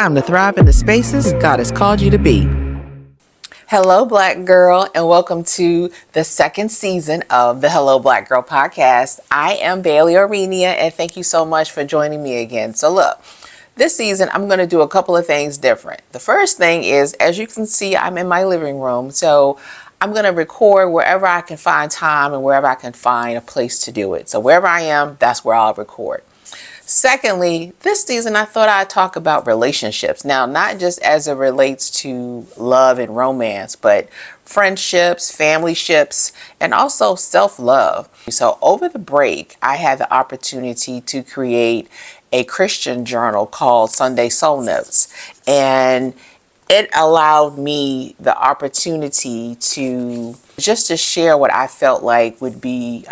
time to thrive in the spaces God has called you to be. Hello, Black Girl, and welcome to the second season of the Hello, Black Girl podcast. I am Bailey Orenia, and thank you so much for joining me again. So look, this season, I'm going to do a couple of things different. The first thing is, as you can see, I'm in my living room. So I'm going to record wherever I can find time and wherever I can find a place to do it. So wherever I am, that's where I'll record. Secondly, this season I thought I'd talk about relationships. Now, not just as it relates to love and romance, but friendships, family ships, and also self-love. So over the break, I had the opportunity to create a Christian journal called Sunday Soul Notes. And it allowed me the opportunity to share what I felt like would be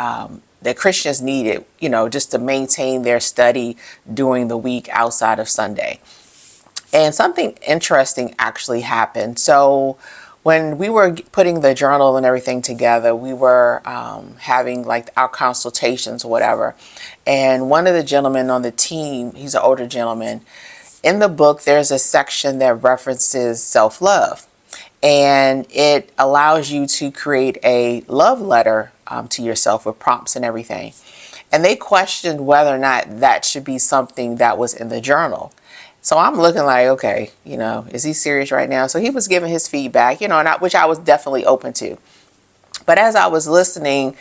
that Christians needed, just to maintain their study during the week outside of Sunday. And something interesting actually happened. So when we were putting the journal and everything together, we were having like our consultations or whatever. And one of the gentlemen on the team, he's an older gentleman, in the book, there's a section that references self-love. And it allows you to create a love letter to yourself with prompts and everything. And they questioned whether or not that should be something that was in the journal. So I'm looking like, okay, is he serious right now? So he was giving his feedback, which I was definitely open to. But as I was listening,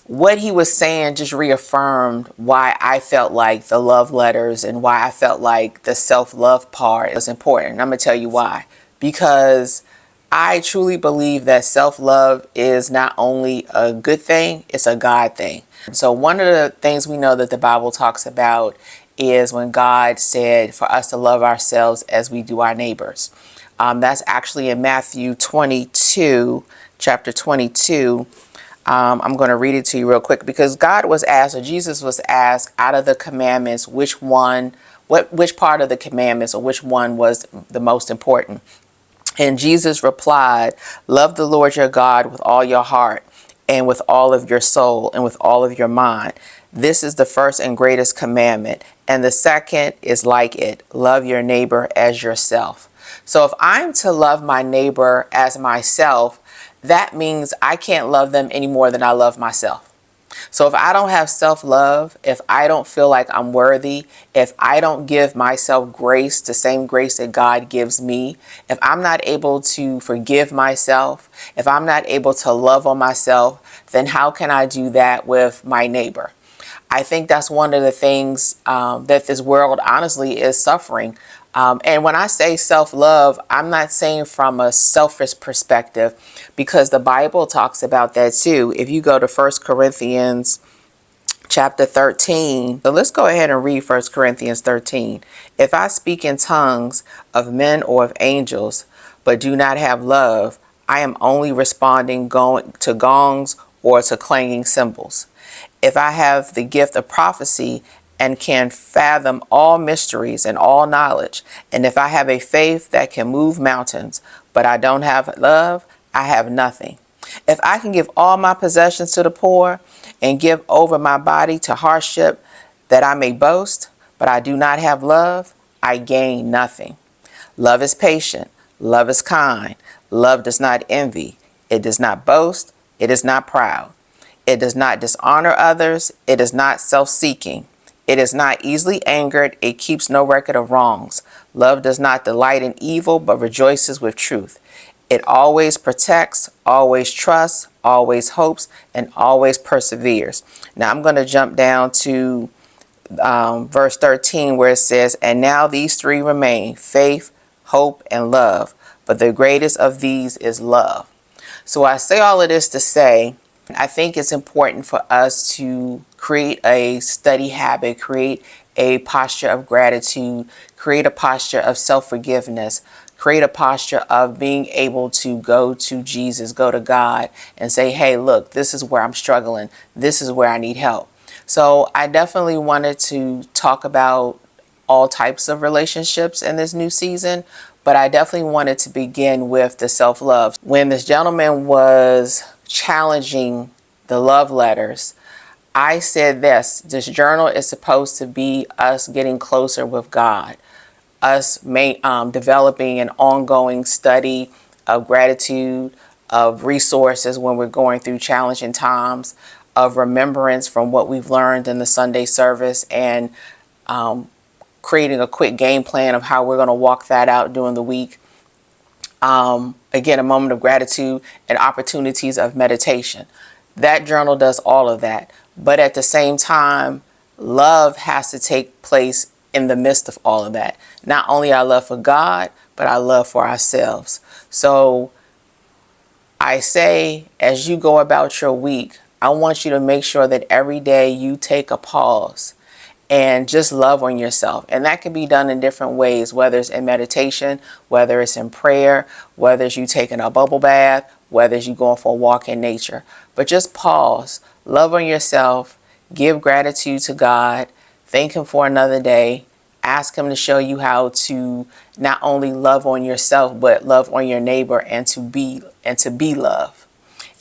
what he was saying just reaffirmed why I felt like the love letters and why I felt like the self-love part was important. And I'm going to tell you why. Because I truly believe that self-love is not only a good thing, it's a God thing. So one of the things we know that the Bible talks about is when God said for us to love ourselves as we do our neighbors. That's actually in Matthew 22, chapter 22. I'm going to read it to you real quick because Jesus was asked out of the commandments, which part of the commandments or which one was the most important. And Jesus replied, love the Lord your God with all your heart and with all of your soul and with all of your mind. This is the first and greatest commandment. And the second is like it. Love your neighbor as yourself. So if I'm to love my neighbor as myself, that means I can't love them any more than I love myself. So if I don't have self-love, if I don't feel like I'm worthy, if I don't give myself grace, the same grace that God gives me, if I'm not able to forgive myself, if I'm not able to love on myself, then how can I do that with my neighbor? I think that's one of the things that this world honestly is suffering. And when I say self-love, I'm not saying from a selfish perspective, because the Bible talks about that too. If you go to 1 Corinthians chapter 13, so let's go ahead and read 1 Corinthians 13. If I speak in tongues of men or of angels, but do not have love, I am only responding to gongs or to clanging cymbals. If I have the gift of prophecy and can fathom all mysteries and all knowledge, and if I have a faith that can move mountains, but I don't have love, I have nothing. If I can give all my possessions to the poor and give over my body to hardship that I may boast, but I do not have love, I gain nothing. Love is patient. Love is kind. Love does not envy. It does not boast. It is not proud. It does not dishonor others. It is not self-seeking. It is not easily angered. It keeps no record of wrongs. Love does not delight in evil, but rejoices with truth. It always protects, always trusts, always hopes, and always perseveres. Now I'm going to jump down to verse 13 where it says, and now these three remain, faith, hope, and love. But the greatest of these is love. So I say all of this to say, I think it's important for us to create a study habit, create a posture of gratitude, create a posture of self-forgiveness, create a posture of being able to go to Jesus, go to God and say, hey, look, this is where I'm struggling. This is where I need help. So I definitely wanted to talk about all types of relationships in this new season, but I definitely wanted to begin with the self-love. When this gentleman was challenging the love letters, I said this journal is supposed to be us getting closer with God, us developing an ongoing study of gratitude, of resources when we're going through challenging times, of remembrance from what we've learned in the Sunday service, and creating a quick game plan of how we're going to walk that out during the week. Again, a moment of gratitude and opportunities of meditation. That journal does all of that. But at the same time, love has to take place in the midst of all of that. Not only our love for God, but our love for ourselves. So I say, as you go about your week, I want you to make sure that every day you take a pause and just love on yourself. And that can be done in different ways, whether it's in meditation, whether it's in prayer, whether it's you taking a bubble bath, whether it's you going for a walk in nature. But just pause, love on yourself, give gratitude to God, thank Him for another day, ask Him to show you how to not only love on yourself, but love on your neighbor and to be love.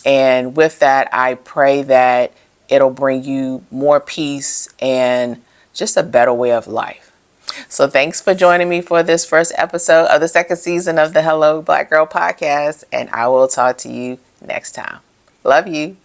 And with that, I pray that it'll bring you more peace and just a better way of life. So thanks for joining me for this first episode of the second season of the Hello Black Girl podcast. And I will talk to you next time. Love you.